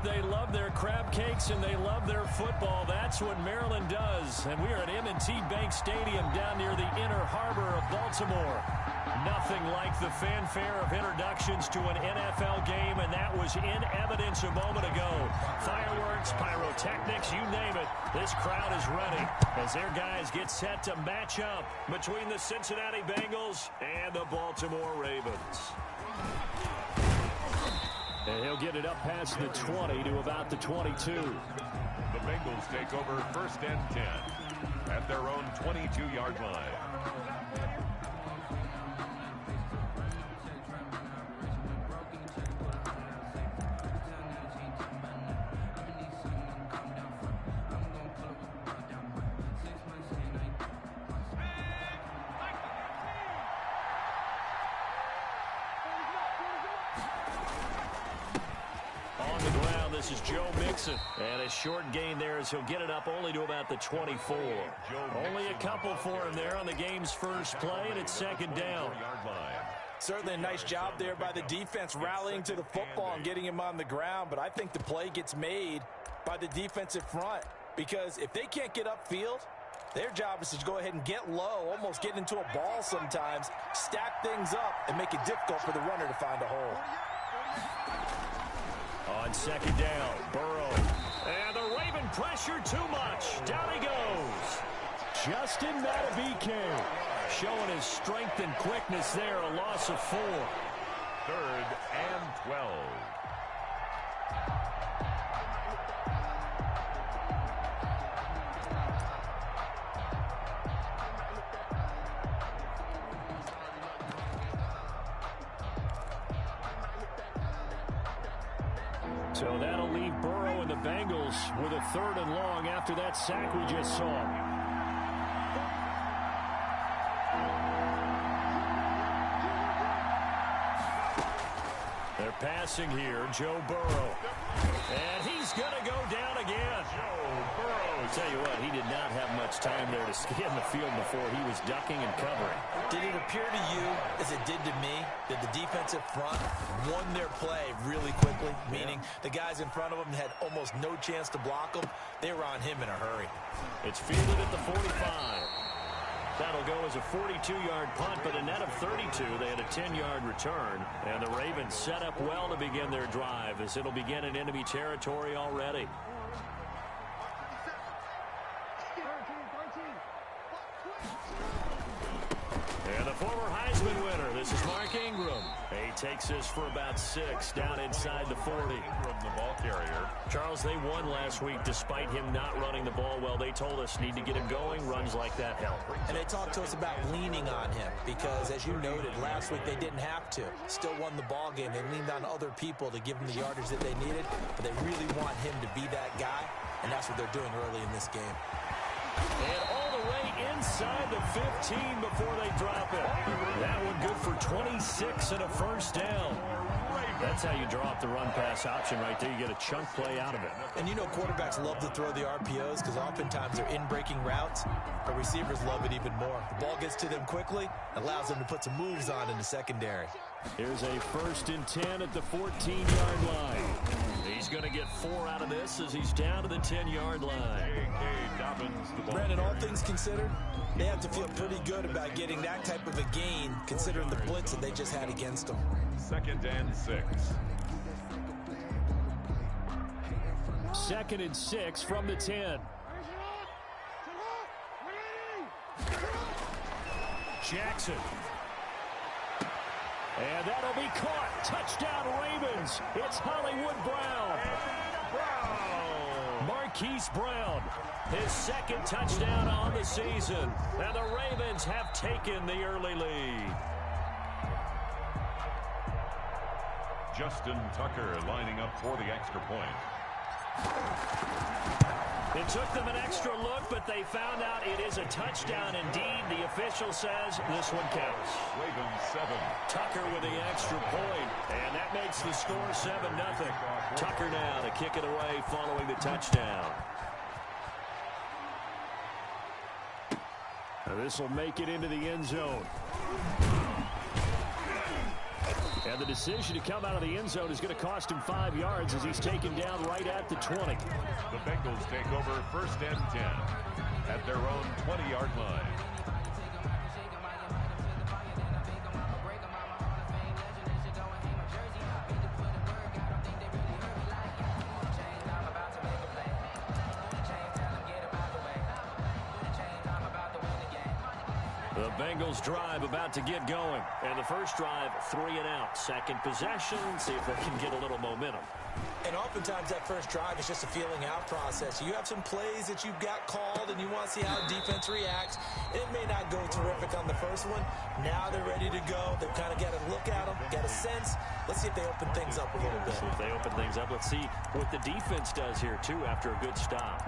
they love their crab cakes and they love their football. That's what Maryland does. And we are at M&T Bank Stadium down near the Inner Harbor of Baltimore. Nothing like the fanfare of introductions to an NFL game, and that was in evidence a moment ago. Fireworks, pyrotechnics, you name it. This crowd is ready as their guys get set to match up between the Cincinnati Bengals and the Baltimore Ravens. And he'll get it up past the 20 to about the 22. The Bengals take over 1st and 10 at their own 22-yard line. This is Joe Mixon, and a short gain there as he'll get it up only to about the 24. Only a couple for him there on the game's first play, and it's 2nd down. Certainly a nice job there by the defense rallying to the football and getting him on the ground, but I think the play gets made by the defensive front because if they can't get upfield, their job is to go ahead and get low, almost get into a ball sometimes, stack things up, and make it difficult for the runner to find a hole. On 2nd down, Burrow. And the Raven pressure too much. Down he goes. Justin Madubuike showing his strength and quickness there. A loss of 4. 3rd and 12. So that'll leave Burrow and the Bengals with a 3rd and long after that sack we just saw. They're passing here, Joe Burrow. And he's going to go down again. Joe Burrow. I'll tell you what, he did not have much time there to scan the field before he was ducking and covering. Did it appear to you, as it did to me, that the defensive front won their play really quickly? Meaning the guys in front of them had almost no chance to block him. They were on him in a hurry. It's fielded at the 45. That'll go as a 42-yard punt, but a net of 32. They had a 10-yard return. And the Ravens set up well to begin their drive as it'll begin in enemy territory already. And the former Heisman winner, this is Mark Ingram. He takes this for about 6 down inside the 40. Ingram, the ball carrier. Charles, they won last week despite him not running the ball well. They told us need to get him going. Runs like that help. And they talked to us about leaning on him because, as you noted, last week they didn't have to. Still won the ball game. They leaned on other people to give them the yardage that they needed, but they really want him to be that guy, and that's what they're doing early in this game. And all the way inside the 15 before they drop it. That one good for 26 and a 1st down. That's how you draw up the run-pass option right there. You get a chunk play out of it. And you know quarterbacks love to throw the RPOs because oftentimes they're in-breaking routes, but receivers love it even more. The ball gets to them quickly, allows them to put some moves on in the secondary. Here's a 1st and 10 at the 14-yard line. He's going to get 4 out of this as he's down to the 10-yard line. Brandon, all things considered, they have to feel pretty good about getting that type of a gain considering the blitz that they just had against them. 2nd and 6. 2nd and 6 from the 10. Jackson. And that'll be caught. Touchdown Ravens. It's Hollywood Brown. Marquise Brown. His 2nd touchdown on the season. And the Ravens have taken the early lead. Justin Tucker lining up for the extra point. It took them an extra look, but they found out it is a touchdown indeed. The official says this one counts. Ravens 7. Tucker with the extra point, and that makes the score 7-0. Tucker now to kick it away following the touchdown. This will make it into the end zone. And the decision to come out of the end zone is going to cost him 5 yards as he's taken down right at the 20. The Bengals take over 1st and 10 at their own 20-yard line. The Bengals drive about to get going. And the first drive, 3 and out. Second possession, see if they can get a little momentum. And oftentimes that first drive is just a feeling out process. You have some plays that you've got called and you want to see how the defense reacts. It may not go terrific on the first one. Now they're ready to go. They've kind of got to look at them, get a sense. Let's see if they open things up a little bit. See if they open things up. Let's see what the defense does here, too, after a good stop.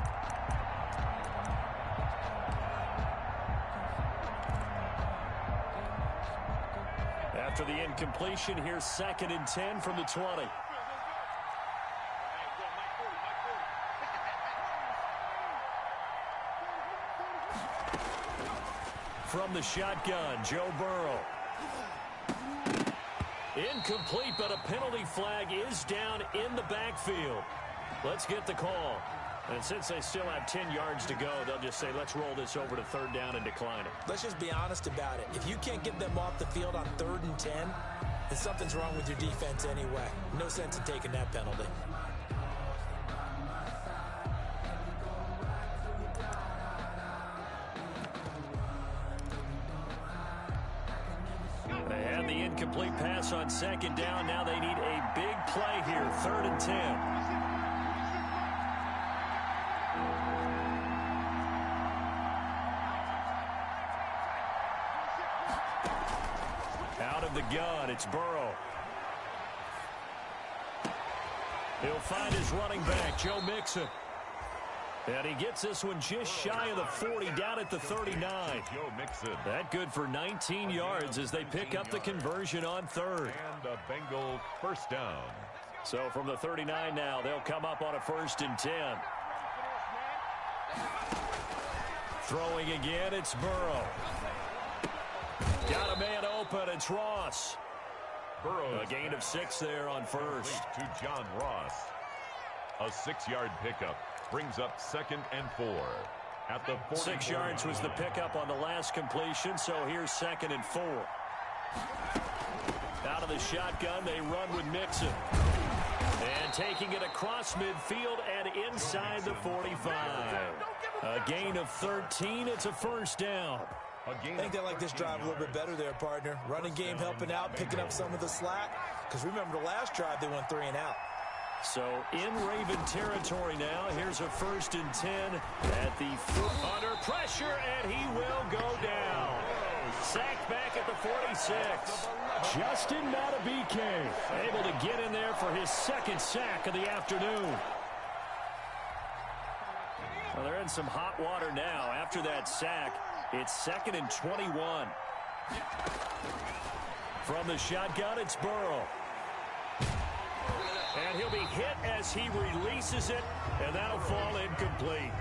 After the incompletion, here's 2nd and 10 from the 20. From the shotgun, Joe Burrow. Incomplete, but a penalty flag is down in the backfield. Let's get the call. And since they still have 10 yards to go, they'll just say, let's roll this over to 3rd down and decline it. Let's just be honest about it. If you can't get them off the field on 3rd and 10, then something's wrong with your defense anyway. No sense in taking that penalty. They had the incomplete pass on 2nd down. Now they need a big play here, 3rd and 10. Out of the gun, it's Burrow. He'll find his running back, Joe Mixon. And he gets this one just shy of the 40, down at the 39. Joe Mixon. That good for 19 yards as they pick up the conversion on 3rd. And a Bengal 1st down. So from the 39 now, they'll come up on a 1st and 10. Throwing again, it's Burrow. Got a man open, it's Ross. Burrow. A gain of 6 there on 1st. To John Ross. A 6-yard pickup brings up 2nd and 4. At the 6 yards was the pickup on the last completion, so here's 2nd and 4. Out of the shotgun, they run with Mixon. And taking it across midfield and inside the 45. A gain of 13, it's a 1st down. I think they like this drive a little bit better there, partner. Running game helping out, picking up some of the slack. Because remember, the last drive, they went 3 and out. So in Raven territory now. Here's a 1st and 10 at the under pressure, and he will go down. Sacked back at the 46. Justin Matabike able to get in there for his 2nd sack of the afternoon. Well, they're in some hot water now after that sack. It's 2nd and 21. From the shotgun, it's Burrow. And he'll be hit as he releases it, and that'll fall incomplete.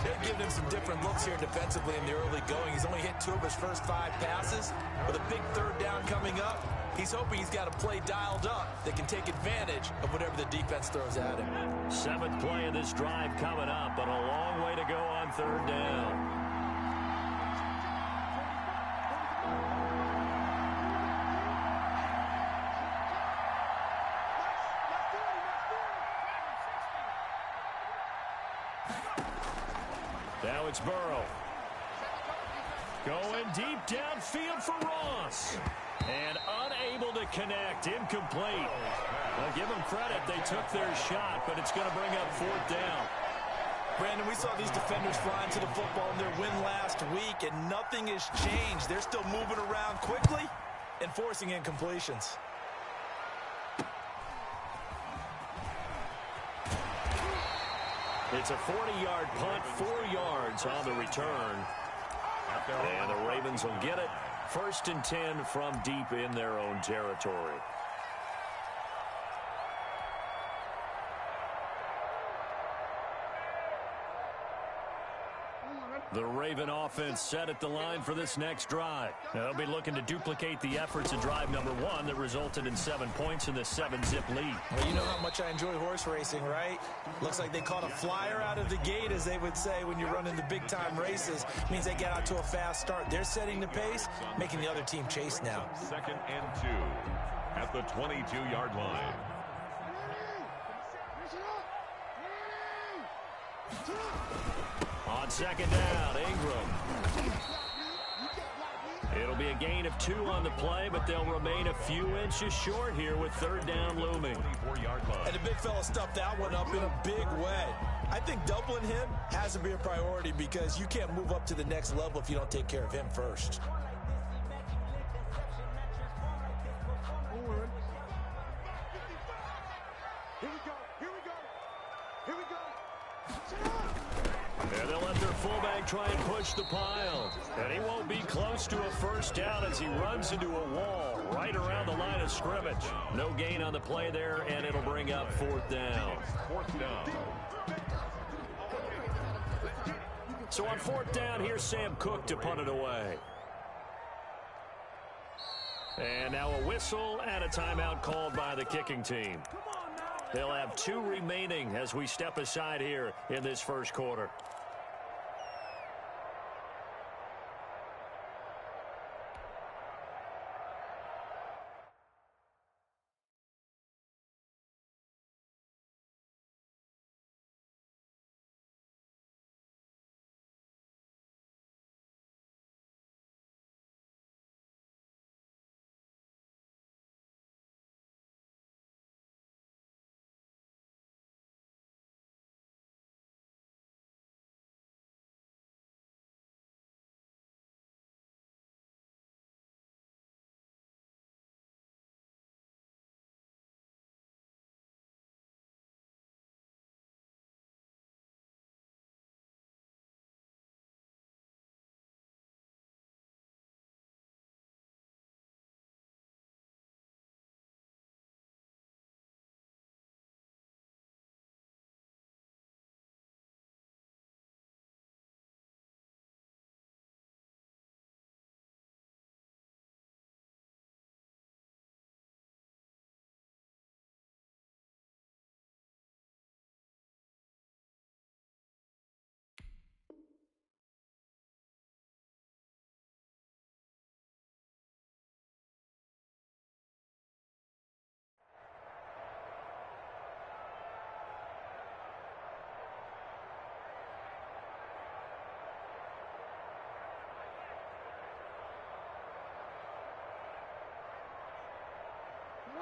They're giving him some different looks here defensively in the early going. He's only hit 2 of his first 5 passes. With a big 3rd down coming up, he's hoping he's got a play dialed up that can take advantage of whatever the defense throws at him. 7th play of this drive coming up, but a long way to go on 3rd down. Now it's Burrow. Going deep downfield for Ross. And unable to connect. Incomplete. Well, give them credit. They took their shot, but it's going to bring up 4th down. Brandon, we saw these defenders flying to the football in their win last week, and nothing has changed. They're still moving around quickly and forcing incompletions. It's a 40-yard punt, 4 yards on the return. And the Ravens will get it. 1st and 10 from deep in their own territory. The Raven offense set at the line for this next drive. Now, they'll be looking to duplicate the efforts in drive number 1 that resulted in 7 points in the 7-zip lead. Well, you know how much I enjoy horse racing, right? Looks like they caught a flyer out of the gate, as they would say when you're running the big-time races. Means they get out to a fast start. They're setting the pace, making the other team chase now. 2nd and 2 at the 22-yard line. On 2nd down, Ingram. It'll be a gain of 2 on the play, but they'll remain a few inches short here with 3rd down looming. 24-yard line. And the big fella stuffed that one up in a big way. I think doubling him has to be a priority because you can't move up to the next level if you don't take care of him first. And they'll let their fullback try and push the pile. And he won't be close to a 1st down as he runs into a wall right around the line of scrimmage. No gain on the play there, and it'll bring up 4th down. 4th down. So on 4th down, here's Sam Cook to punt it away. And now a whistle and a timeout called by the kicking team. They'll have 2 remaining as we step aside here in this 1st quarter.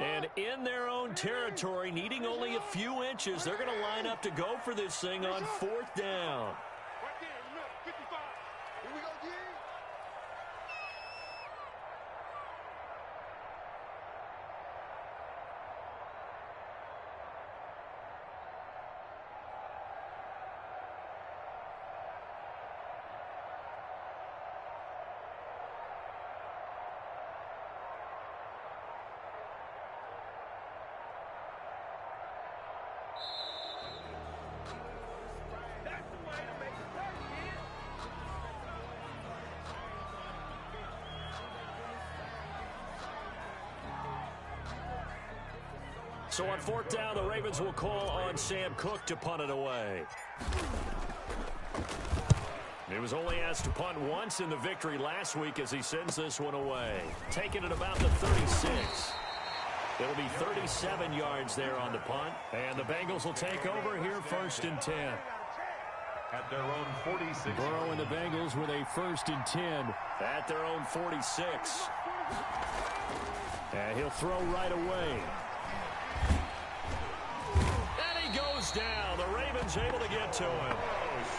And in their own territory, needing only a few inches, they're going to line up to go for this thing on 4th down. So on 4th down, the Ravens will call on Sam Cook to punt it away. He was only asked to punt once in the victory last week as he sends this one away. Taking it about the 36. It'll be 37 yards there on the punt. And the Bengals will take over here 1st and 10. At their own 46. Burrow and the Bengals with a 1st and 10 at their own 46. And he'll throw right away. Goes down. The Ravens able to get to him.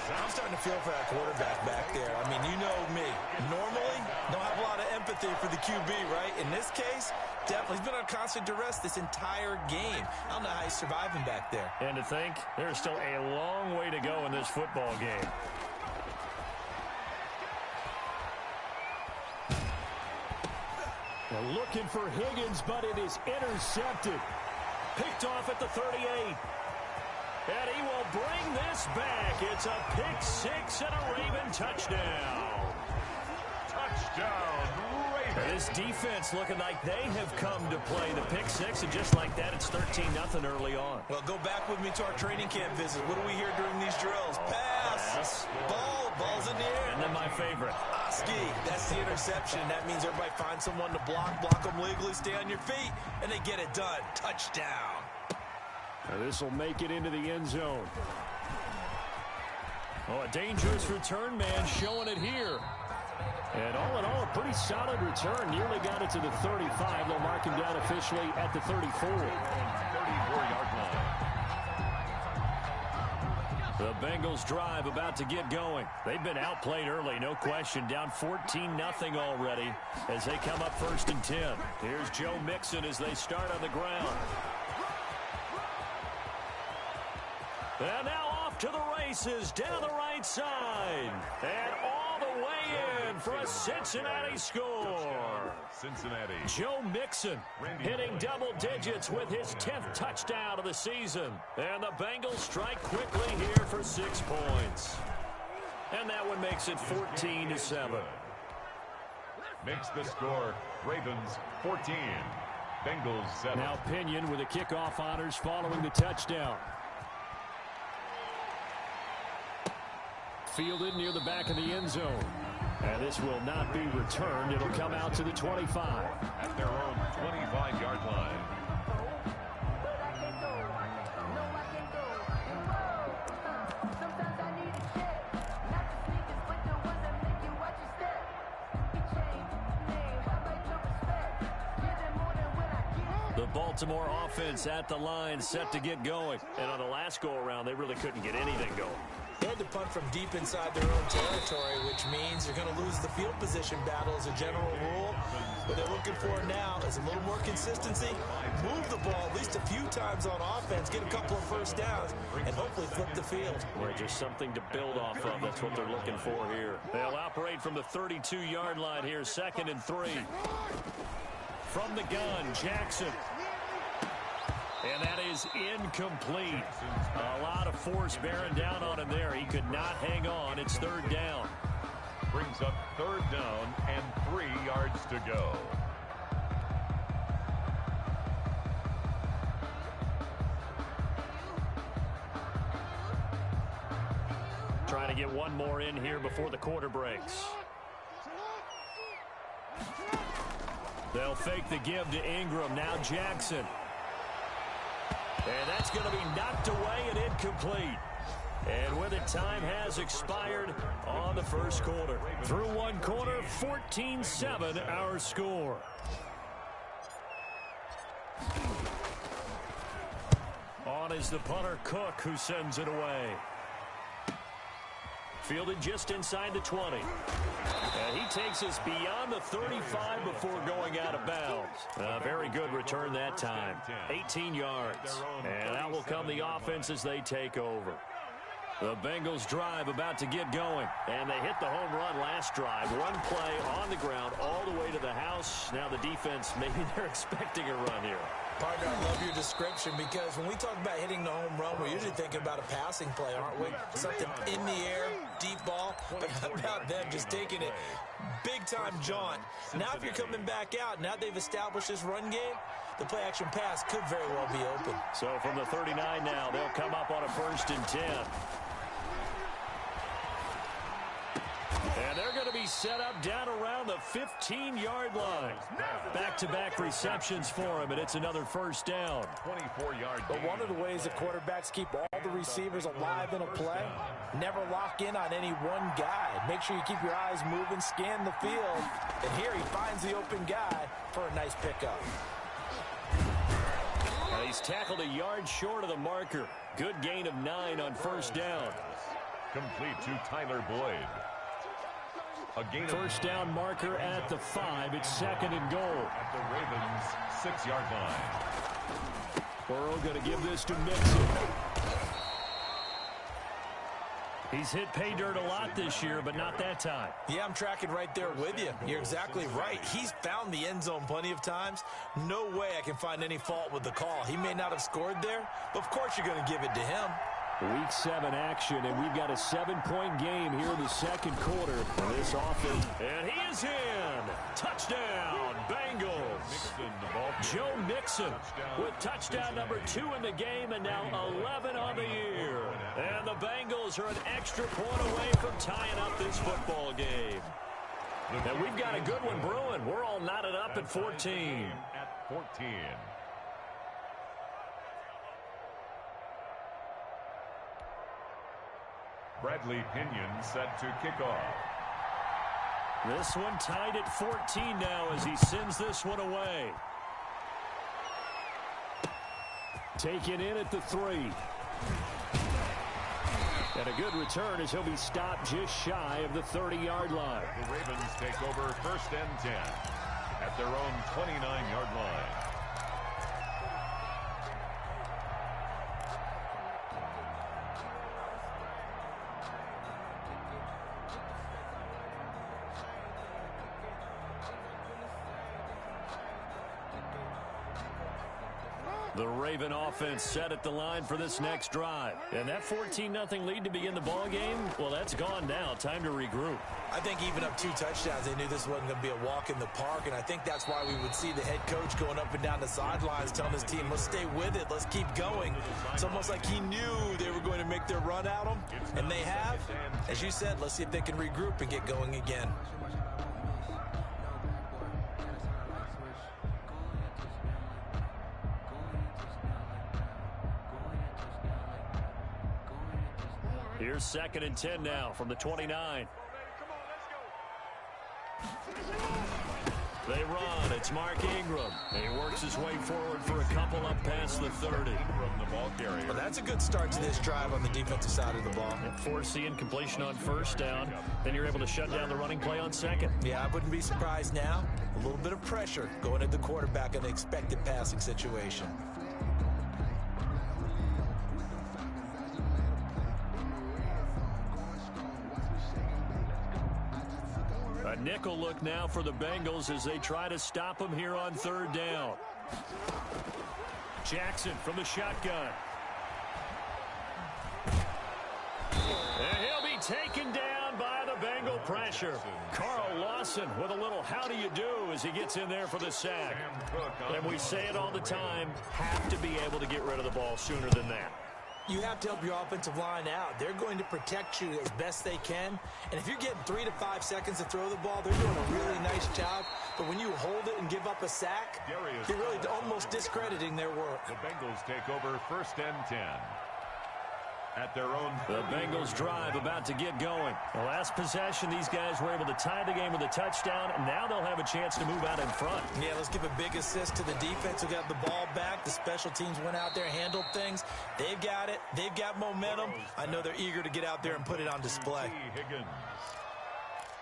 I'm starting to feel for that quarterback back there. I mean, you know me. Normally, don't have a lot of empathy for the QB, right? In this case, definitely. He's been on constant duress this entire game. I don't know how he's surviving back there. And to think, there's still a long way to go in this football game. They're looking for Higgins, but it is intercepted. Picked off at the 38. And he will bring this back. It's a pick-6 and a Raven touchdown. Touchdown, Raven. This defense looking like they have come to play the pick-6, and just like that, it's 13-0 early on. Well, go back with me to our training camp visit. What do we hear during these drills? Pass. Ball's in the air. And then my favorite. Ski, that's the interception. That means everybody finds someone to block them legally, stay on your feet, and they get it done. Touchdown. This will make it into the end zone. Oh, a dangerous return man showing it here. And all in all, a pretty solid return. Nearly got it to the 35. They'll mark him down officially at the 34. 34-yard line. The Bengals drive about to get going. They've been outplayed early, no question. Down 14-0 already as they come up 1st and 10. Here's Joe Mixon as they start on the ground. And now off to the races down the right side. And all the way in for a Cincinnati score. Cincinnati. Joe Mixon hitting double digits with his 10th touchdown of the season. And the Bengals strike quickly here for 6 points. And that one makes it 14-7. Makes the score Ravens 14. Bengals 7. Now Pinion with the kickoff honors following the touchdown. Fielded near the back of the end zone. And this will not be returned. It'll come out to the 25. At their own 25-yard line. The Baltimore offense at the line set to get going. And on the last go-around, they really couldn't get anything going. They had to punt from deep inside their own territory, which means they're going to lose the field position battle as a general rule. What they're looking for now is a little more consistency, move the ball at least a few times on offense, get a couple of first downs, and hopefully flip the field. Yeah, just something to build off of. That's what they're looking for here. They'll operate from the 32-yard line here, 2nd and 3. From the gun, Jackson. And that is incomplete. A lot of force bearing down on him there. He could not hang on. It's 3rd down. Brings up 3rd down and 3 yards to go. Trying to get one more in here before the quarter breaks. They'll fake the give to Ingram. Now Jackson. And that's going to be knocked away and incomplete. And with it, time has expired on the first quarter. Through one quarter, 14-7 our score. On is the punter, Cook, who sends it away. Fielded just inside the 20. And he takes us beyond the 35 before going out of bounds. A very good return that time. 18 yards. And out will come the offense as they take over. The Bengals drive about to get going. And they hit the home run last drive. One play on the ground all the way to the house. Now the defense, maybe they're expecting a run here. Partner, I love your description because when we talk about hitting the home run, we're usually thinking about a passing play, aren't we? Something in the air, deep ball. But how about them just taking it big-time jaunt? Now if you're coming back out, now they've established this run game, the play-action pass could very well be open. So from the 39 now, they'll come up on a 1st and 10. And they're going to be set up down around the 15-yard line. Back-to-back receptions for him, and it's another 1st down. 24-yard. But one of the ways that quarterbacks keep all the receivers alive in a play, never lock in on any one guy. Make sure you keep your eyes moving, scan the field. And here he finds the open guy for a nice pickup. And he's tackled a yard short of the marker. Good gain of 9 on 1st down. Complete to Tyler Boyd. A gain of 1st down marker at the 5. It's 2nd and goal. At the Ravens' 6-yard line. Burrow going to give this to Mixon. He's hit pay dirt a lot this year, but not that time. Yeah, I'm tracking right there with you. You're exactly right. He's found the end zone plenty of times. No way I can find any fault with the call. He may not have scored there, but of course you're going to give it to him. Week 7 action, and we've got a 7-point game here in the second quarter. This offense, and he is in. Touchdown, Bengals. Joe Mixon with touchdown number 2 in the game, and now 11 on the year. And the Bengals are an extra point away from tying up this football game. And we've got a good one brewing. We're all knotted up at 14. At 14. Bradley Pinion set to kick off. This one tied at 14 now as he sends this one away. Taken in at the 3. And a good return as he'll be stopped just shy of the 30-yard line. The Ravens take over 1st and 10 at their own 29-yard line. The Raven offense set at the line for this next drive. And that 14-0 lead to begin the ball game, well, that's gone now. Time to regroup. I think even up 2 touchdowns, they knew this wasn't going to be a walk in the park, and I think that's why we would see the head coach going up and down the sidelines telling his team, let's stay with it, let's keep going. It's almost like he knew they were going to make their run at him, and they have. As you said, let's see if they can regroup and get going again. Here's 2nd and 10 now from the 29. They run. It's Mark Ingram. And he works his way forward for a couple up past the 30. From the ball carrier. Well, that's a good start to this drive on the defensive side of the ball. Forcing completion on 1st down. Then you're able to shut down the running play on 2nd. Yeah, I wouldn't be surprised now. A little bit of pressure going at the quarterback in the expected passing situation. A nickel look now for the Bengals as they try to stop him here on 3rd down. Jackson from the shotgun. And he'll be taken down by the Bengal pressure. Carl Lawson with a little how do you do as he gets in there for the sack. And we say it all the time, have to be able to get rid of the ball sooner than that. You have to help your offensive line out. They're going to protect you as best they can. And if you're getting 3 to 5 seconds to throw the ball, they're doing a really nice job. But when you hold it and give up a sack, you're really almost discrediting their work. The Bengals take over 1st and 10. At their own. The Bengals drive about to get going. The last possession, these guys were able to tie the game with a touchdown, and now they'll have a chance to move out in front. Yeah, let's give a big assist to the defense who got the ball back. The special teams went out there, handled things. They've got it. They've got momentum. I know they're eager to get out there and put it on display. Higgins.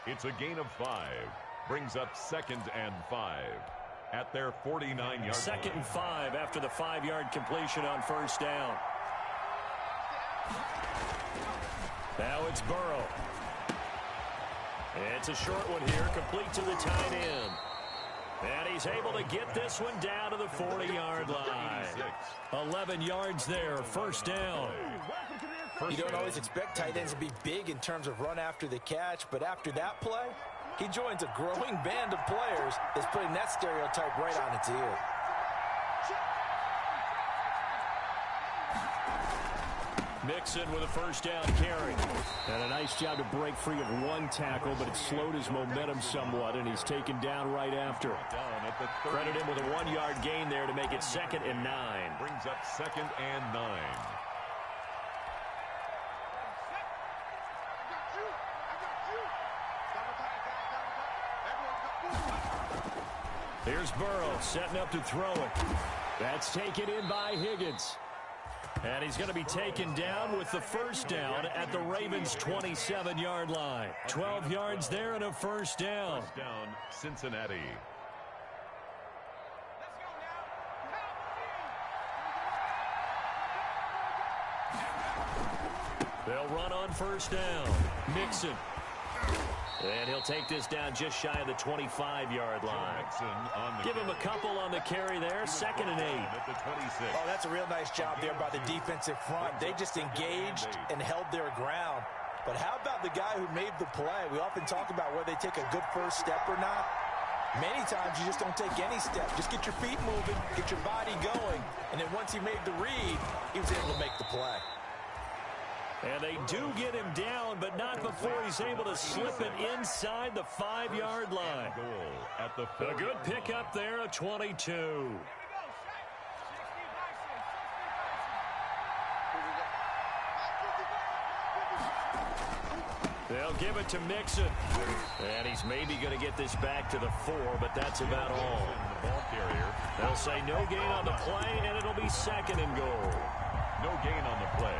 It's a gain of 5. Brings up 2nd and 5 at their 49-yard line. 2nd and 5 after the 5-yard completion on 1st down. Now it's Burrow. It's a short one here, complete to the tight end. And he's able to get this one down to the 40-yard line. 11 yards there, 1st down. You don't always expect tight ends to be big in terms of run after the catch, but after that play, he joins a growing band of players that's putting that stereotype right on its ear. Mixon with a 1st down carry. And a nice job to break free of one tackle, but it slowed his momentum somewhat, and he's taken down right after. Credit him with a 1-yard gain there to make it 2nd and 9. Brings up 2nd and 9. Here's Burrow setting up to throw it. That's taken in by Higgins. And he's going to be taken down with the 1st down at the Ravens' 27-yard line. 12 yards there and a 1st down. First down, Cincinnati. They'll run on 1st down. Mixon. And he'll take this down just shy of the 25-yard line. Give him a couple on the carry there. 2nd and 8. Oh, that's a real nice job there by the defensive front. They just engaged and held their ground. But how about the guy who made the play? We often talk about whether they take a good first step or not. Many times you just don't take any step. Just get your feet moving, get your body going. And then once he made the read, he was able to make the play. And they do get him down, but not before he's able to slip it inside the 5-yard line. A good pickup there, a 22. They'll give it to Mixon. And he's maybe going to get this back to the 4, but that's about all. They'll say no gain on the play, and it'll be 2nd and goal. No gain on the play.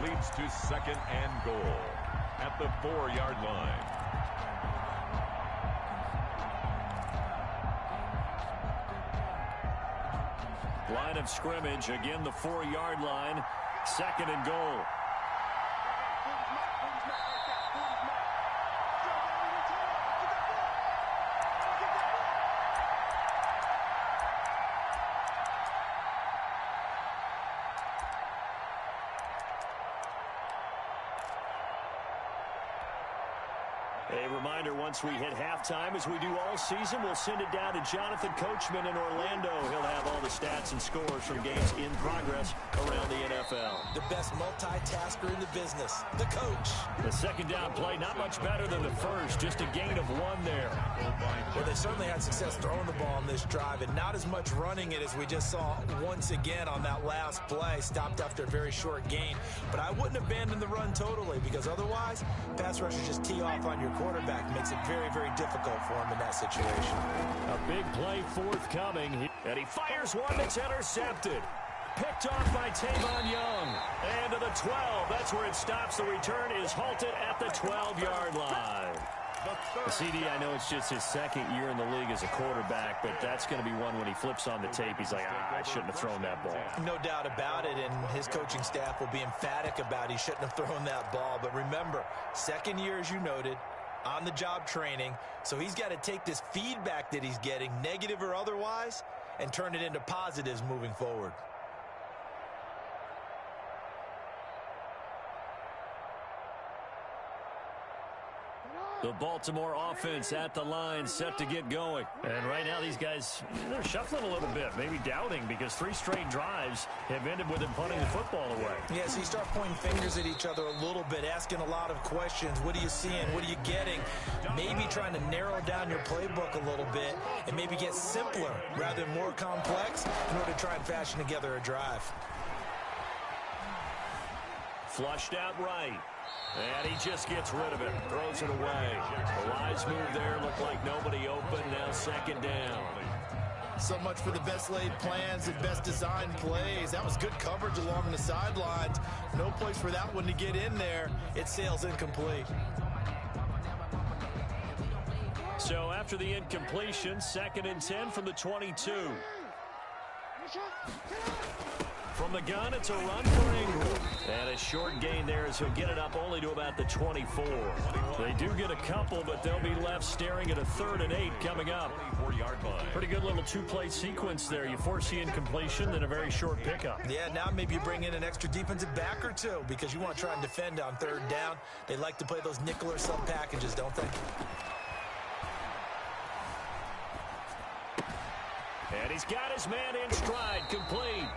Leads to 2nd and goal at the 4-yard line. Line of scrimmage, again the 4-yard line, 2nd and goal. A reminder, once we hit halftime, as we do all season, we'll send it down to Jonathan Coachman in Orlando. He'll have all the stats and scores from games in progress around the NFL. The best multitasker in the business, the coach. The 2nd down play, not much better than the first, just a gain of 1 there. Well, they certainly had success throwing the ball on this drive, and not as much running it as we just saw once again on that last play. Stopped after a very short gain. But I wouldn't abandon the run totally, because otherwise, pass rushers just tee off on your quarterback. Makes it very, very difficult for him in that situation. A big play forthcoming, and he fires one that's intercepted. Picked off by Tavon Young. And to the 12, that's where it stops. The return is halted at the 12-yard line. CD, I know it's just his 2nd year in the league as a quarterback, but that's going to be one when he flips on the tape, he's like, I shouldn't have thrown that ball. No doubt about it, and his coaching staff will be emphatic about he shouldn't have thrown that ball. But remember, 2nd year, as you noted, on-the-job training, so he's got to take this feedback that he's getting, negative or otherwise, and turn it into positives moving forward. The Baltimore offense at the line, set to get going. And right now these guys, they're shuffling a little bit, maybe doubting, because 3 straight drives have ended with them punting the football away. Yeah, so you start pointing fingers at each other a little bit, asking a lot of questions. What are you seeing? What are you getting? Maybe trying to narrow down your playbook a little bit and maybe get simpler rather than more complex in order to try and fashion together a drive. Flushed out right. And he just gets rid of it, throws it away. The wise move there, looked like nobody open, now 2nd down. So much for the best laid plans and best designed plays. That was good coverage along the sidelines. No place for that one to get in there. It sails incomplete. So after the incompletion, 2nd and 10 from the 22. From the gun, it's a run for Ingram. And a short gain there as he'll get it up only to about the 24. They do get a couple, but they'll be left staring at a 3rd and 8 coming up. Pretty good little 2-play sequence there. You force the incompletion, then a very short pickup. Yeah, now maybe you bring in an extra defensive back or 2 because you want to try and defend on 3rd down. They like to play those nickel or sub packages, don't they? And he's got his man in stride, complete.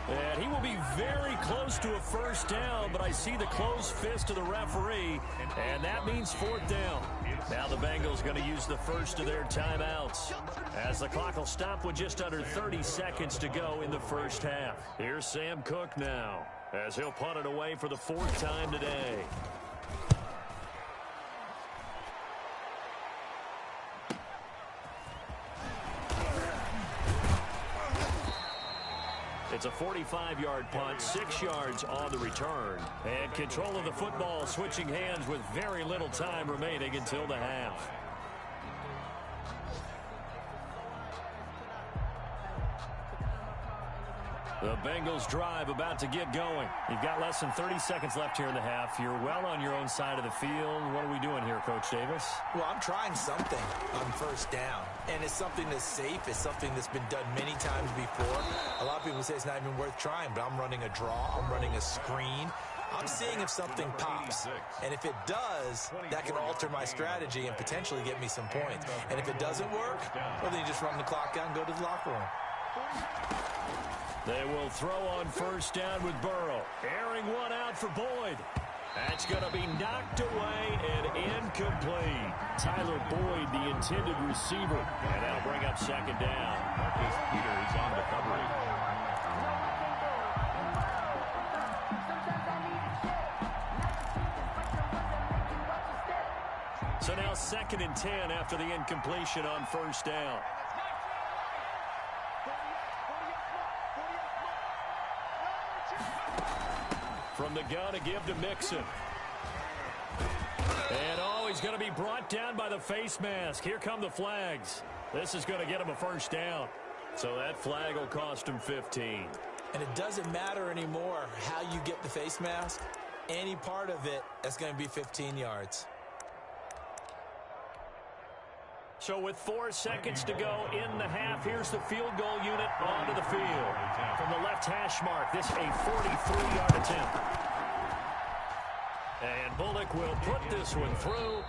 And he will be very close to a 1st down, but I see the closed fist of the referee, and that means 4th down. Now the Bengals going to use the first of their timeouts, as the clock will stop with just under 30 seconds to go in the first half. Here's Sam Cook now, as he'll punt it away for the 4th time today. It's a 45-yard punt, 6 yards on the return. And control of the football switching hands with very little time remaining until the half. The Bengals drive about to get going. You've got less than 30 seconds left here in the half. You're well on your own side of the field. What are we doing here, Coach Davis? Well, I'm trying something on first down, and it's something that's safe. It's something that's been done many times before. A lot of people say it's not even worth trying, but I'm running a draw. I'm running a screen. I'm seeing if something pops, and if it does, that can alter my strategy and potentially get me some points. And if it doesn't work, well, then you just run the clock out and go to the locker room. They will throw on first down with Burrow. Airing one out for Boyd. That's going to be knocked away and incomplete. Tyler Boyd, the intended receiver. And that'll bring up second down. Marcus Peters on the coverage. So now 2nd and 10 after the incompletion on first down. From the gun to give to Mixon. And he's going to be brought down by the face mask. Here come the flags. This is going to get him a first down. So that flag will cost him 15. And it doesn't matter anymore how you get the face mask. Any part of it, that's going to be 15 yards. So with 4 seconds to go in the half, here's the field goal unit onto the field. From the left hash mark, this a 43-yard attempt. And Bullock will put this one through.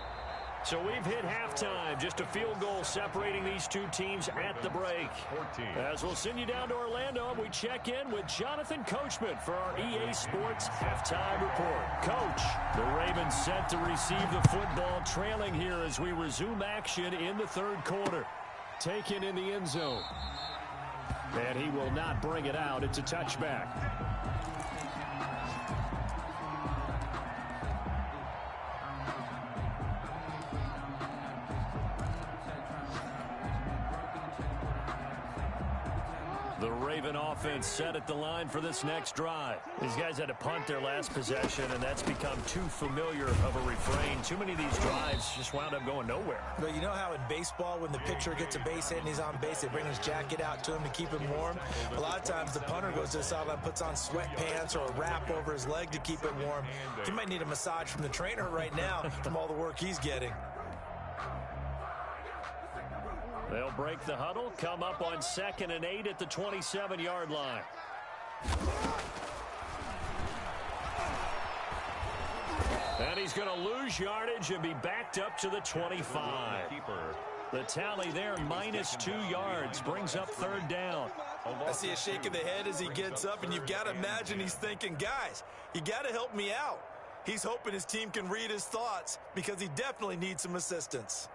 So we've hit halftime. Just a field goal separating these two teams at the break. As we'll send you down to Orlando, we check in with Jonathan Coachman for our EA Sports Halftime Report. Coach, the Ravens set to receive the football, trailing here as we resume action in the third quarter. Taken in the end zone. And he will not bring it out. It's a touchback. The Raven offense set at the line for this next drive. These guys had to punt their last possession, and that's become too familiar of a refrain. Too many of these drives just wound up going nowhere. But you know how in baseball, when the pitcher gets a base hit and he's on base, they bring his jacket out to him to keep him warm? A lot of times the punter goes to the sideline, puts on sweatpants or a wrap over his leg to keep it warm. He might need a massage from the trainer right now from all the work he's getting. They'll break the huddle, come up on 2nd and 8 at the 27-yard line. And he's going to lose yardage and be backed up to the 25. The tally there, -2 yards, brings up 3rd down. I see a shake of the head as he gets up, and you've got to imagine he's thinking, guys, you got to help me out. He's hoping his team can read his thoughts because he definitely needs some assistance.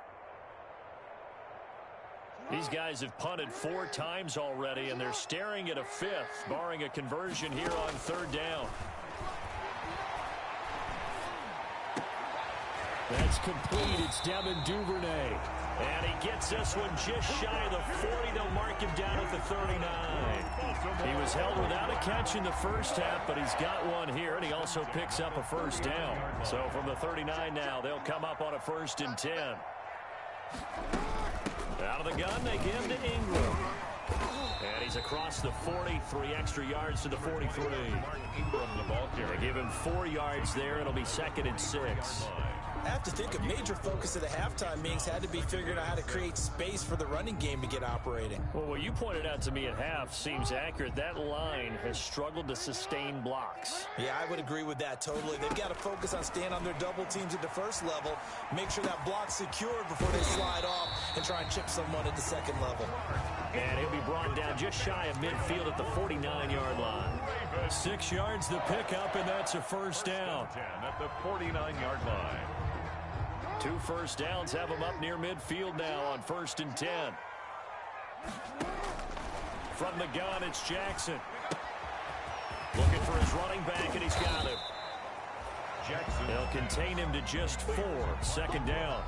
These guys have punted 4 times already, and they're staring at a 5th, barring a conversion here on 3rd down. That's complete. It's Devin Duvernay. And he gets this one just shy of the 40. They'll mark him down at the 39. He was held without a catch in the first half, but he's got one here, and he also picks up a first down. So from the 39 now, they'll come up on a 1st and 10. Out of the gun, they give to Ingram. And he's across the 40, 3 extra yards to the 43. They give him 4 yards there. It'll be 2nd and 6. I have to think a major focus of the halftime meetings had to be figuring out how to create space for the running game to get operating. Well, what you pointed out to me at half seems accurate. That line has struggled to sustain blocks. Yeah, I would agree with that totally. They've got to focus on staying on their double teams at the first level, make sure that block's secured before they slide off and try and chip someone at the 2nd level. And he'll be brought down just shy of midfield at the 49-yard line. 6 yards the pickup, and that's a first down. 10 at the 49-yard line. 2 first downs have him up near midfield now on 1st and 10. From the gun, it's Jackson. Looking for his running back, and he's got him. They'll contain him to just 4. 2nd down.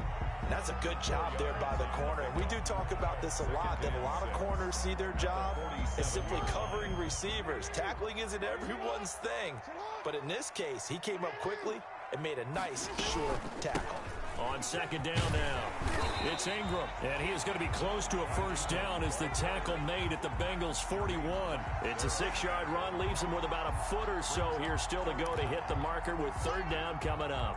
That's a good job there by the corner. And we do talk about this a lot, that a lot of corners see their job as simply covering receivers. Tackling isn't everyone's thing. But in this case, he came up quickly and made a nice, short tackle. On second down now, it's Ingram, and he is going to be close to a first down as the tackle made at the Bengals' 41. It's a 6-yard run, leaves him with about a foot or so here still to go to hit the marker with third down coming up.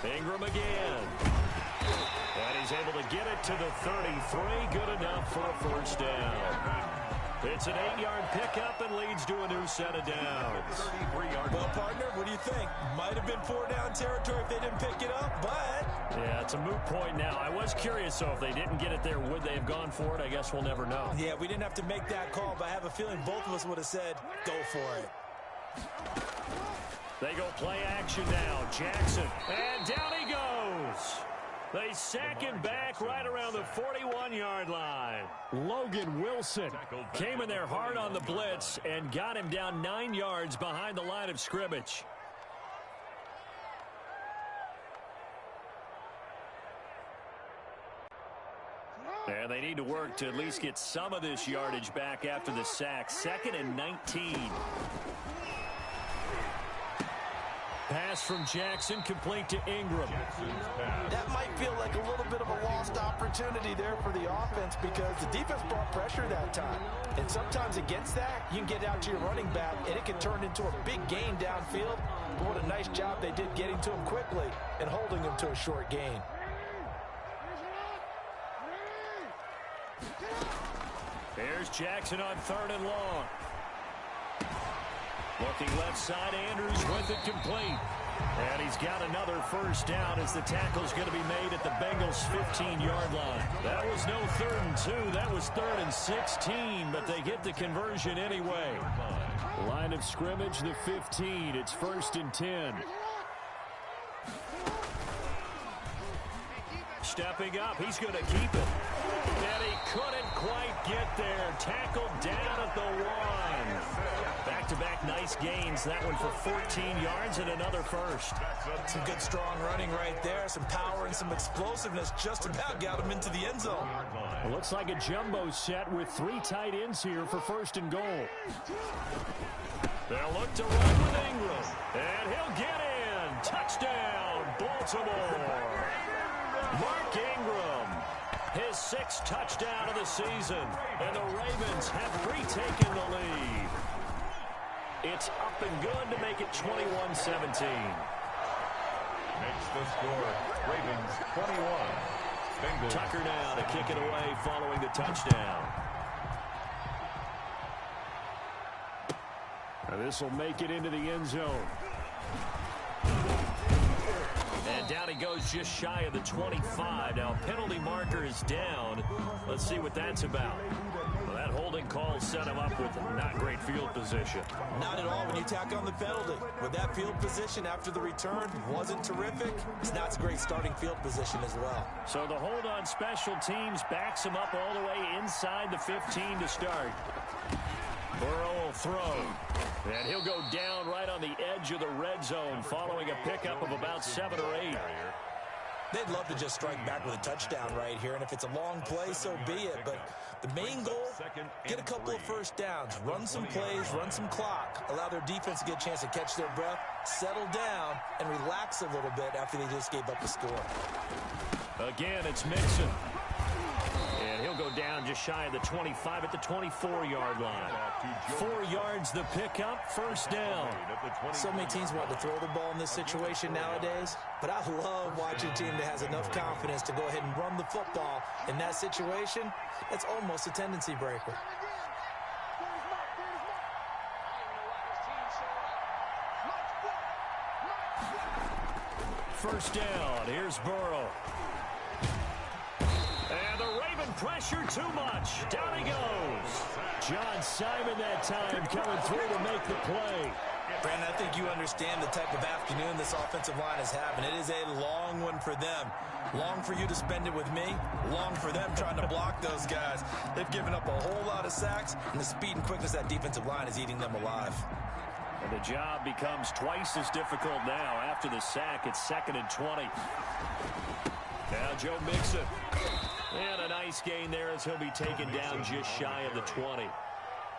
Ingram again. And he's able to get it to the 33. Good enough for a first down. It's an 8-yard pickup and leads to a new set of downs. Well, partner, what do you think? Might have been 4-down territory if they didn't pick it up, but... Yeah, it's a moot point now. I was curious, so if they didn't get it there, would they have gone for it? I guess we'll never know. Yeah, we didn't have to make that call, but I have a feeling both of us would have said, go for it. They go play action now. Jackson, and down he goes. They sack him back right around the 41-yard line. Logan Wilson came in there hard on the blitz and got him down 9 yards behind the line of scrimmage. And they need to work to at least get some of this yardage back after the sack. 2nd and 19. Pass from Jackson, complete to Ingram. That might feel like a little bit of a lost opportunity there for the offense because the defense brought pressure that time. And sometimes against that, you can get out to your running back, and it can turn into a big gain downfield. But what a nice job they did getting to him quickly and holding him to a short gain. Here's Jackson on 3rd and long. Looking left side, Andrews with it complete. And he's got another first down as the tackle's going to be made at the Bengals' 15-yard line. That was no 3rd and 2. That was 3rd and 16, but they get the conversion anyway. Line of scrimmage, the 15. It's 1st and 10. Stepping up, he's going to keep it. And he couldn't quite get there. Tackled down at the 1. Back-to-back nice gains. That one for 14 yards and another first. Some good strong running right there. Some power and some explosiveness just about got him into the end zone. It looks like a jumbo set with 3 tight ends here for 1st and goal. They'll look to run with Ingram. And he'll get in. Touchdown, Baltimore. Mark Ingram, his 6th touchdown of the season, and the Ravens have retaken the lead. It's up and good to make it 21-17. Makes the score, Ravens 21. Bengals. Tucker now to kick it away following the touchdown. Now this will make it into the end zone. And down he goes just shy of the 25. Now, penalty marker is down. Let's see what that's about. Well, that holding call set him up with not great field position. Not at all when you tack on the penalty. With that field position after the return wasn't terrific, it's not a great starting field position as well. So the hold on special teams backs him up all the way inside the 15 to start. Burrow will throw. And he'll go down right on the edge of the red zone following a pickup of about 7 or 8. They'd love to just strike back with a touchdown right here, and if it's a long play, so be it. But the main goal, get a couple of first downs, run some plays, run some clock, allow their defense to get a chance to catch their breath, settle down, and relax a little bit after they just gave up a score. Again, it's Mixon. And he'll go down just shy of the 25 at the 24-yard line. 4 yards the pickup, first down. So many teams want to throw the ball in this situation nowadays, but I love watching a team that has enough confidence to go ahead and run the football. In that situation, that's almost a tendency breaker. First down, here's Burrow. And the Raven pressure too much. Down he goes. John Simon that time coming through to make the play. Brandon, I think you understand the type of afternoon this offensive line is having. It is a long one for them. Long for you to spend it with me. Long for them trying to block those guys. They've given up a whole lot of sacks, and the speed and quickness of that defensive line is eating them alive. And the job becomes twice as difficult now. After the sack, it's 2nd and 20. Now Joe Mixon. And a nice gain there as he'll be taken down just shy of the 20.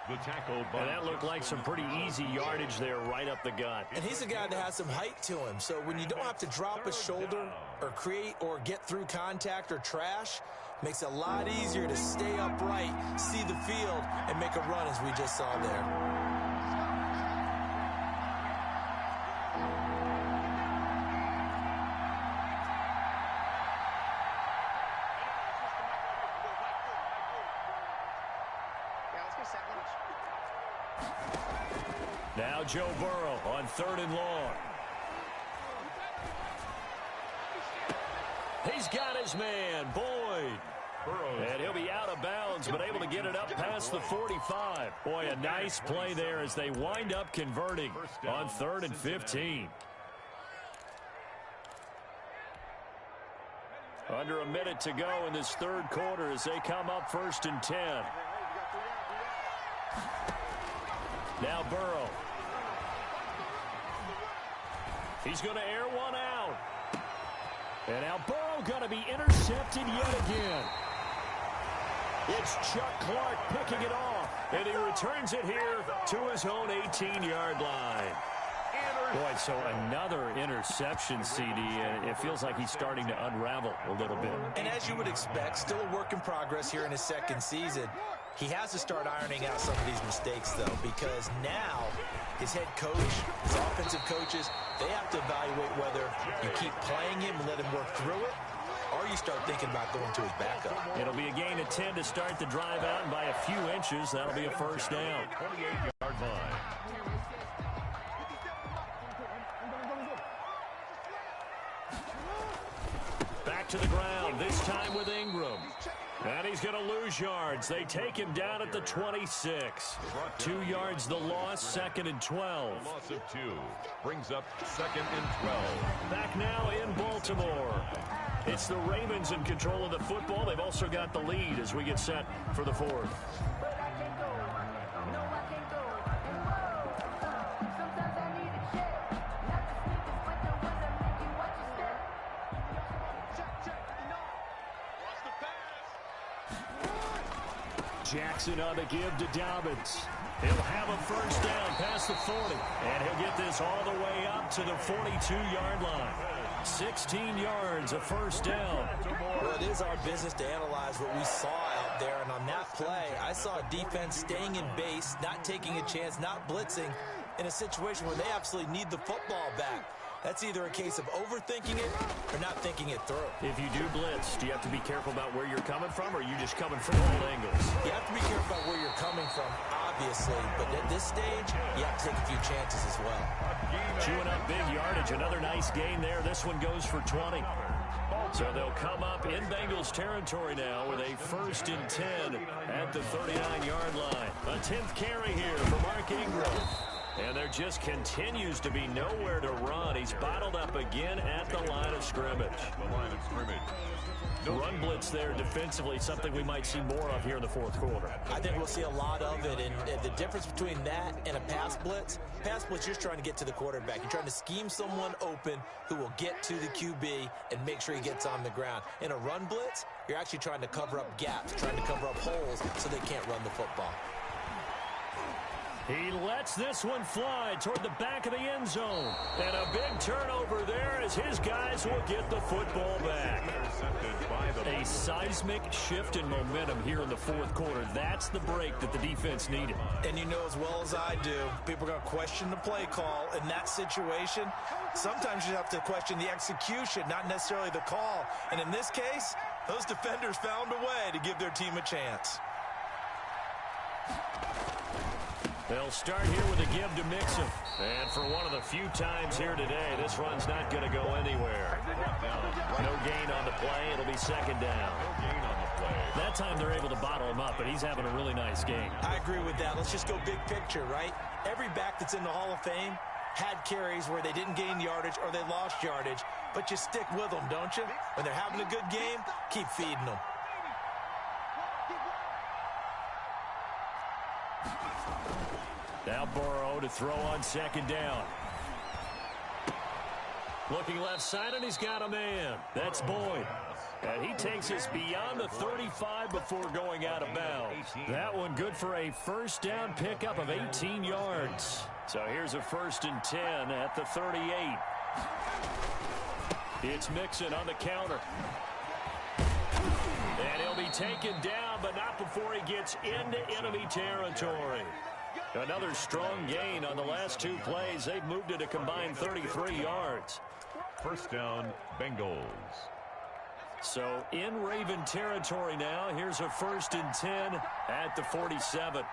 the tackle. And that looked like some pretty easy yardage there right up the gut. And he's a guy that has some height to him. So when you don't have to drop a shoulder or create or get through contact or trash, makes it a lot easier to stay upright, see the field, and make a run as we just saw there. Now Joe Burrow on 3rd and long. He's got his man, Boyd. And he'll be out of bounds, but able to get it up past the 45. Boy, a nice play there as they wind up converting on 3rd and 15. Under a minute to go in this 3rd quarter as they come up 1st and 10. Now Burrow. He's going to air one out. And now Burrow going to be intercepted yet again. It's Chuck Clark picking it off. And he returns it here to his own 18-yard line. Boy, so another interception, CD, and it feels like he's starting to unravel a little bit. And as you would expect, still a work in progress here in his 2nd season. He has to start ironing out some of these mistakes, though, because now his head coach, his offensive coaches, they have to evaluate whether you keep playing him and let him work through it, or you start thinking about going to his backup. It'll be a gain of 10 to start the drive out, and by a few inches, that'll be a 1st down. 28-yard line. Back to the ground, this time with Ingram. And he's going to lose yards. They take him down at the 26. 2 yards the loss, 2nd and 12. A loss of 2 brings up 2nd and 12. Back now in Baltimore. It's the Ravens in control of the football. They've also got the lead as we get set for the 4th. Jackson on the give to Dobbins. He'll have a 1st down past the 40. And he'll get this all the way up to the 42-yard line. 16 yards, a 1st down. Well, it is our business to analyze what we saw out there. And on that play, I saw a defense staying in base, not taking a chance, not blitzing, in a situation where they absolutely need the football back. That's either a case of overthinking it or not thinking it through. If you do blitz, do you have to be careful about where you're coming from, or are you just coming from all angles? You have to be careful about where you're coming from, obviously. But at this stage, you have to take a few chances as well. Chewing up big yardage. Another nice gain there. This one goes for 20. So they'll come up in Bengals territory now with a 1st and 10 at the 39-yard line. A 10th carry here for Mark Ingram. And there just continues to be nowhere to run. He's bottled up again at the line of scrimmage. Run blitz there defensively, something we might see more of here in the 4th quarter. I think we'll see a lot of it. And the difference between that and a pass blitz, you're just trying to get to the quarterback. You're trying to scheme someone open who will get to the QB and make sure he gets on the ground. In a run blitz, you're actually trying to cover up gaps, trying to cover up holes so they can't run the football. He lets this one fly toward the back of the end zone. And a big turnover there as his guys will get the football back. A seismic shift in momentum here in the 4th quarter. That's the break that the defense needed. And you know as well as I do, people are going to question the play call in that situation. Sometimes you have to question the execution, not necessarily the call. And in this case, those defenders found a way to give their team a chance. They'll start here with a give to Mixon. And for one of the few times here today, this run's not going to go anywhere. No gain on the play. It'll be 2nd down. That time they're able to bottle him up, but he's having a really nice game. I agree with that. Let's just go big picture, right? Every back that's in the Hall of Fame had carries where they didn't gain yardage or they lost yardage, but you stick with them, don't you? When they're having a good game, keep feeding them. Now Burrow to throw on 2nd down. Looking left side, and he's got a man. That's Boyd. And he takes us beyond the 35 before going out of bounds. That one good for a first down pickup of 18 yards. So here's a 1st and 10 at the 38. It's Mixon on the counter. And he'll be taken down, but not before he gets into enemy territory. Another strong gain on the last 2 plays. They've moved it a combined 33 yards. First down, Bengals. So in Raven territory now. Here's a 1st and 10 at the 47.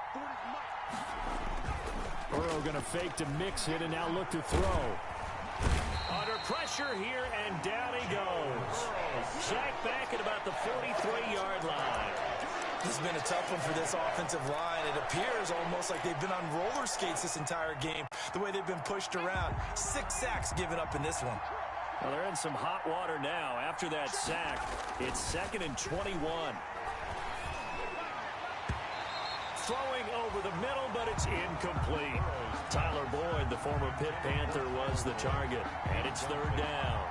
Burrow going to fake to mix it and now look to throw. Under pressure here, and down he goes. Sacked back at about the 43-yard line. This has been a tough one for this offensive line. It appears almost like they've been on roller skates this entire game, the way they've been pushed around. 6 sacks given up in this one. Well, they're in some hot water now. After that sack, it's 2nd and 21. Throwing over the middle, but it's incomplete. Tyler Boyd, the former Pitt Panther, was the target, and it's 3rd down.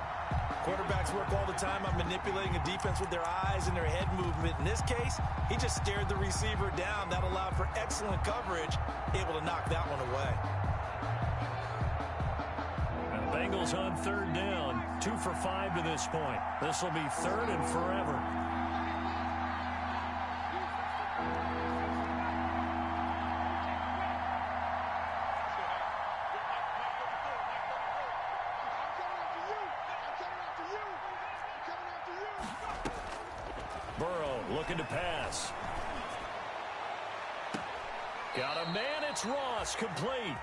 Quarterbacks work all the time on manipulating a defense with their eyes and their head movement. In this case, he just stared the receiver down. That allowed for excellent coverage, able to knock that one away. And Bengals on 3rd down, 2 for 5 to this point. This will be 3rd and forever. Burrow looking to pass. Got a man, it's Ross, complete.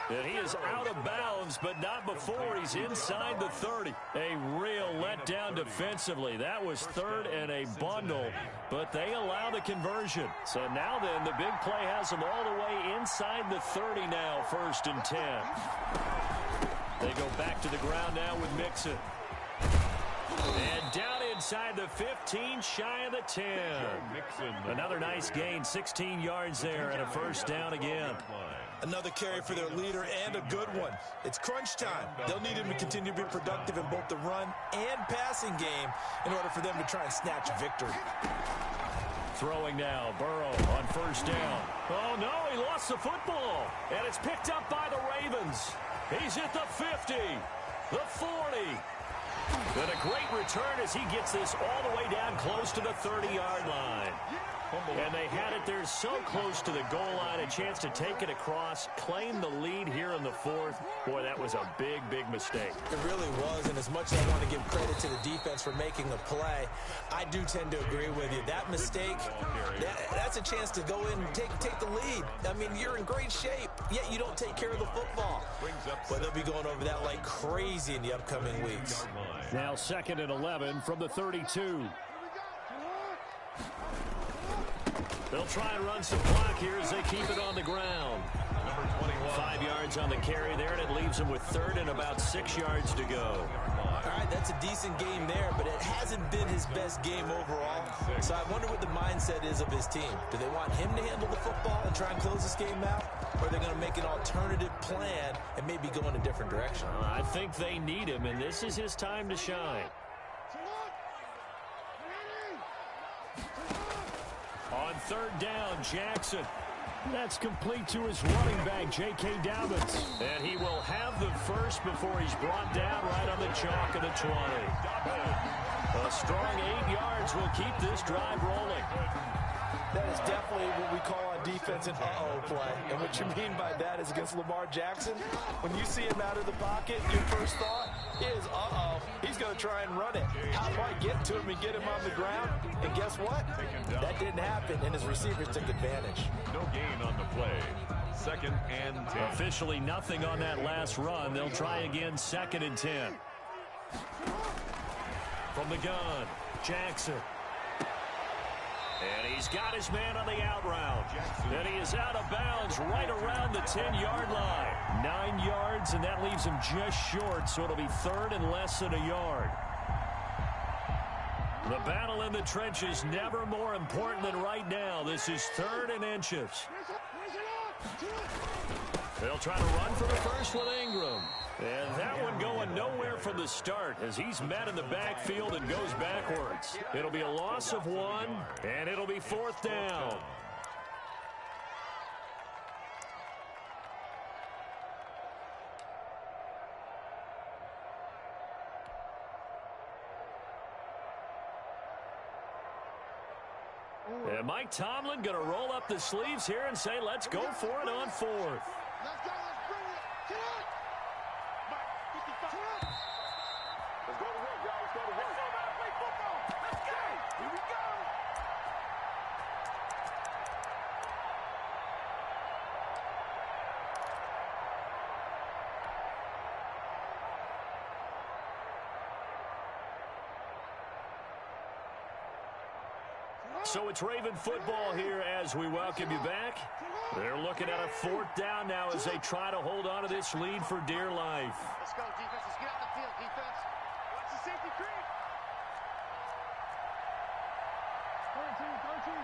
And he is out of bounds, but not before he's inside the 30. A real letdown defensively. That was 3rd and a bundle, but they allow the conversion. So now then, the big play has them all the way inside the 30 now, 1st and 10. They go back to the ground now with Mixon. And down inside the 15, shy of the 10. Another nice gain, 16 yards there, and a 1st down again. Another carry for their leader, and a good one. It's crunch time. They'll need him to continue to be productive in both the run and passing game in order for them to try and snatch a victory. Throwing now, Burrow on 1st down. Oh, no, he lost the football. And it's picked up by the Ravens. He's at the 50, the 40. And a great return as he gets this all the way down close to the 30-yard line. And they had it there so close to the goal line, a chance to take it across, claim the lead here in the 4th. Boy, that was a big, big mistake. It really was, and as much as I want to give credit to the defense for making the play, I do tend to agree with you. That mistake, that's a chance to go in and take the lead. I mean, you're in great shape, yet you don't take care of the football. But they'll be going over that like crazy in the upcoming weeks. Now 2nd and 11 from the 32. They'll try and run some clock here as they keep it on the ground. 5 yards on the carry there, and it leaves them with 3rd and about 6 yards to go. All right, that's a decent game there, but it hasn't been his best game overall. So I wonder what the mindset is of his team. Do they want him to handle the football and try and close this game out? Or are they going to make an alternative plan and maybe go in a different direction? I think they need him, and this is his time to shine. On 3rd down, Jackson. That's complete to his running back, J.K. Dobbins. And he will have the first before he's brought down right on the chalk of the 20. A strong 8 yards will keep this drive rolling. That is definitely what we call on defense an uh-oh play. And what you mean by that is against Lamar Jackson, when you see him out of the pocket, your first thought is, uh-oh, he's going to try and run it. How do I get to him and get him on the ground? And guess what? That didn't happen, and his receivers took advantage. No gain on the play. 2nd and 10. Officially nothing on that last run. They'll try again, 2nd and 10. From the gun, Jackson. And he's got his man on the out route. And he is out of bounds right around the 10-yard line. 9 yards, and that leaves him just short, so it'll be 3rd and less than a yard. The battle in the trenches never more important than right now. This is 3rd and inches. They'll try to run for the first with Ingram. And that one going nowhere from the the start as he's met in the backfield and goes backwards. It'll be a loss of 1, and it'll be 4th down. And Mike Tomlin going to roll up the sleeves here and say, let's go for it on 4th. Let's go, let's bring it. Get it. Let's go to work, y'all. Let's go to work. Let's go, man. Play football. Let's go. Here we go. So it's Raven football here as we welcome you back. They're looking at a 4th down now as they try to hold on to this lead for dear life. Let's go, defense. Let's get out the field, defense. Watch the safety creep. 13.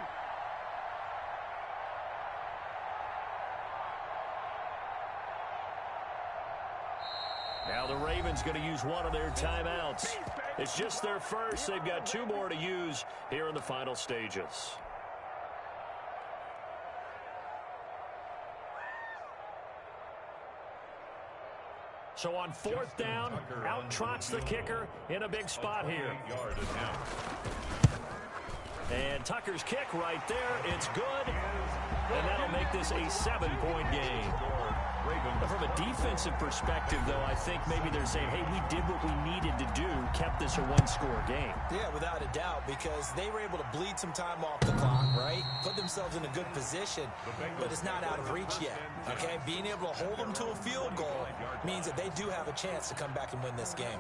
Now the Ravens going to use one of their timeouts. It's just their first. They've got 2 more to use here in the final stages. So on 4th down, out trots the kicker in a big spot here. And Tucker's kick right there. It's good. And that'll make this a 7-point game. From a defensive perspective, though, I think maybe they're saying, hey, we did what we needed to do, kept this a 1-score game. Yeah, without a doubt, because they were able to bleed some time off the clock, right? Put themselves in a good position, but it's not out of reach yet, okay? Being able to hold them to a field goal means that they do have a chance to come back and win this game.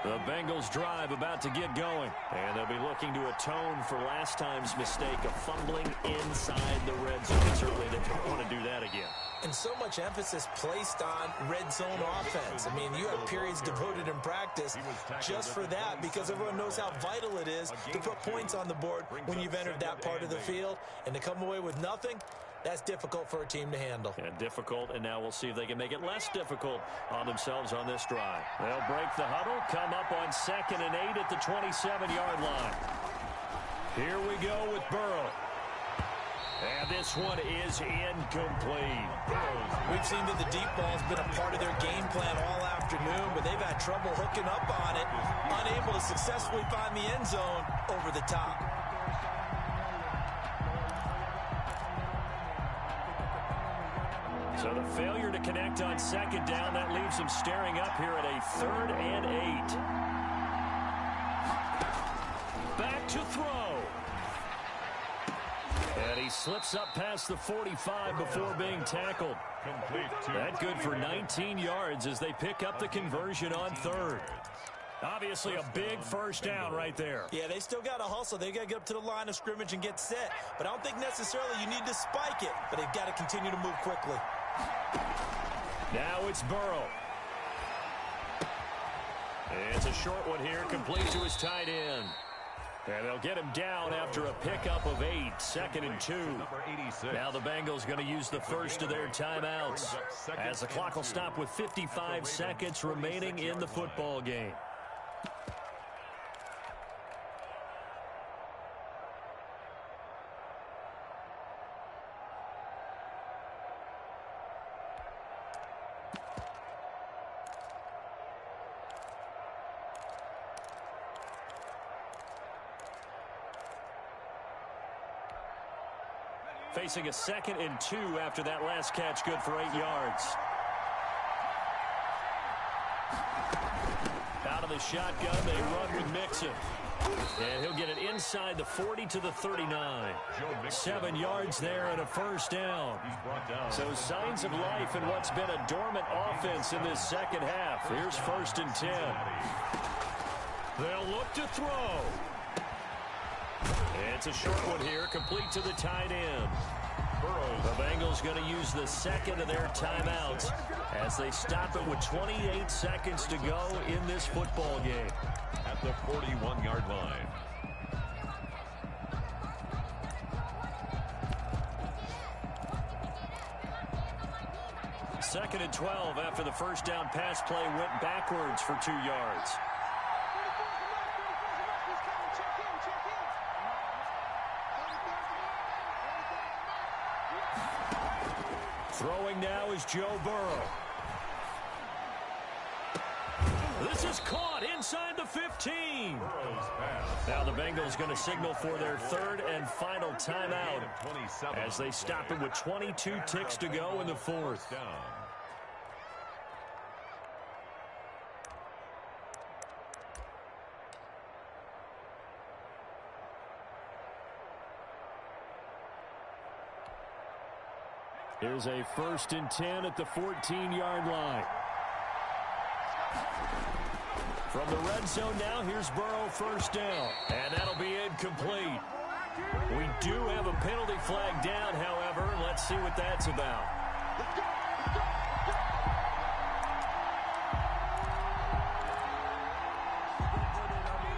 The Bengals drive about to get going, and they'll be looking to atone for last time's mistake of fumbling inside the red zone. Certainly they don't want to do that again. And so much emphasis placed on red zone offense. I mean, you have periods devoted in practice just for that because everyone knows how vital it is to put points on the board when you've entered that part of the field. And to come away with nothing, that's difficult for a team to handle. And difficult, and now we'll see if they can make it less difficult on themselves on this drive. They'll break the huddle, come up on 2nd and 8 at the 27-yard line. Here we go with Burrow. And this one is incomplete. We've seen that the deep ball's been a part of their game plan all afternoon, but they've had trouble hooking up on it, unable to successfully find the end zone over the top. So the failure to connect on 2nd down, that leaves them staring up here at a 3rd and 8. Back to throw. And he slips up past the 45 before being tackled. That's good for 19 yards as they pick up the conversion on 3rd. Obviously a big 1st down right there. Yeah, they still got to hustle. They got to get up to the line of scrimmage and get set. But I don't think necessarily you need to spike it. But they've got to continue to move quickly. Now it's Burrow. It's a short one here, complete to his tight end. And they'll get him down after a pickup of 8, 2nd and 2. Now the Bengals going to use the first of their timeouts as the clock will stop with 55 seconds remaining in the football game. Facing a 2nd and 2 after that last catch, good for 8 yards. Out of the shotgun, they run with Mixon. And he'll get it inside the 40 to the 39. 7 yards there and a 1st down. So signs of life in what's been a dormant offense in this second half. Here's 1st and 10. They'll look to throw. It's a short one here, complete to the tight end. The Bengals going to use the 2nd of their timeouts as they stop it with 28 seconds to go in this football game. At the 41-yard line. 2nd and 12 after the first down pass play went backwards for 2 yards. Throwing now is Joe Burrow. This is caught inside the 15. Now the Bengals going to signal for their 3rd and final timeout as they stop it with 22 ticks to go in the 4th. Here's a 1st and 10 at the 14-yard line. From the red zone now, here's Burrow, 1st down. And that'll be incomplete. We do have a penalty flag down, however. Let's see what that's about.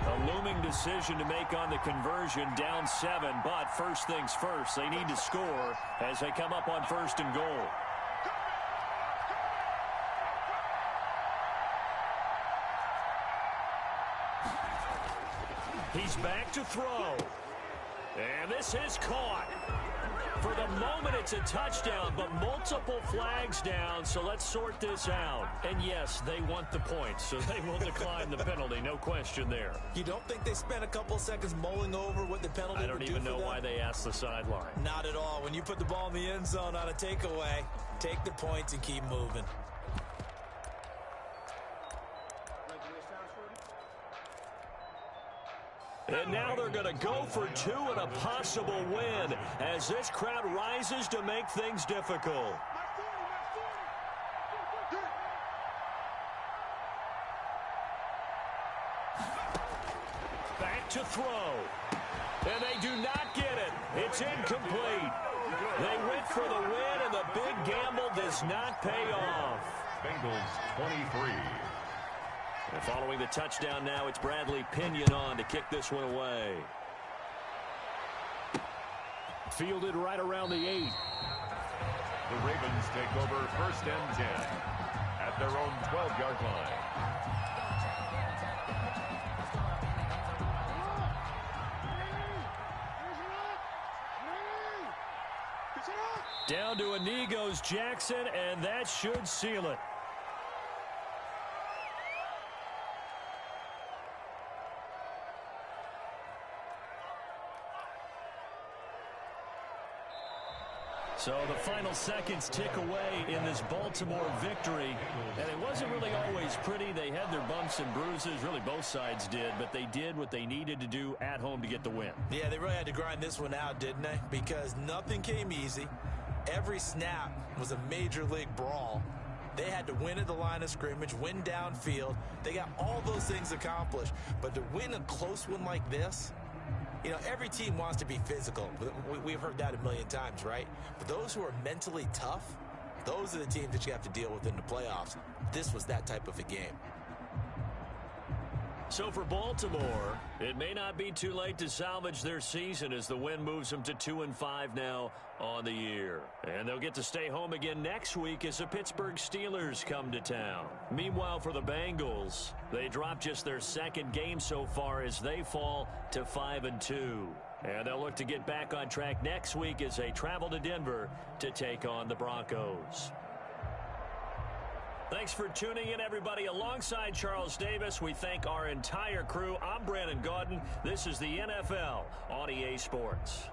A looming decision to make on the conversion, down 7. But first things first, they need to score as they come up on 1st and goal. He's back to throw. And this is caught. For the moment, it's a touchdown, but multiple flags down, so let's sort this out. And yes, they want the points, so they will decline the penalty, no question there. You don't think they spent a couple seconds mulling over what the penalty would do for them? I don't even know why they asked the sideline. Not at all. When you put the ball in the end zone on a takeaway, take the points and keep moving. And now they're going to go for 2 and a possible win as this crowd rises to make things difficult. Back to throw. And they do not get it. It's incomplete. They went for the win, and the big gamble does not pay off. Bengals 23. And following the touchdown now, it's Bradley Pinion on to kick this one away. Fielded right around the 8. The Ravens take over 1st and 10 at their own 12-yard line. Down to a knee goes Jackson, and that should seal it. So the final seconds tick away in this Baltimore victory. And it wasn't really always pretty. They had their bumps and bruises. Really, both sides did. But they did what they needed to do at home to get the win. Yeah, they really had to grind this one out, didn't they? Because nothing came easy. Every snap was a major league brawl. They had to win at the line of scrimmage, win downfield. They got all those things accomplished. But to win a close one like this, you know, every team wants to be physical. We've heard that a million times, right? But those who are mentally tough, those are the teams that you have to deal with in the playoffs. This was that type of a game. So for Baltimore, it may not be too late to salvage their season as the win moves them to 2-5 now on the year. And they'll get to stay home again next week as the Pittsburgh Steelers come to town. Meanwhile, for the Bengals, they drop just their 2nd game so far as they fall to 5-2. And they'll look to get back on track next week as they travel to Denver to take on the Broncos. Thanks for tuning in, everybody. Alongside Charles Davis, we thank our entire crew. I'm Brandon Gaudin. This is the NFL on EA Sports.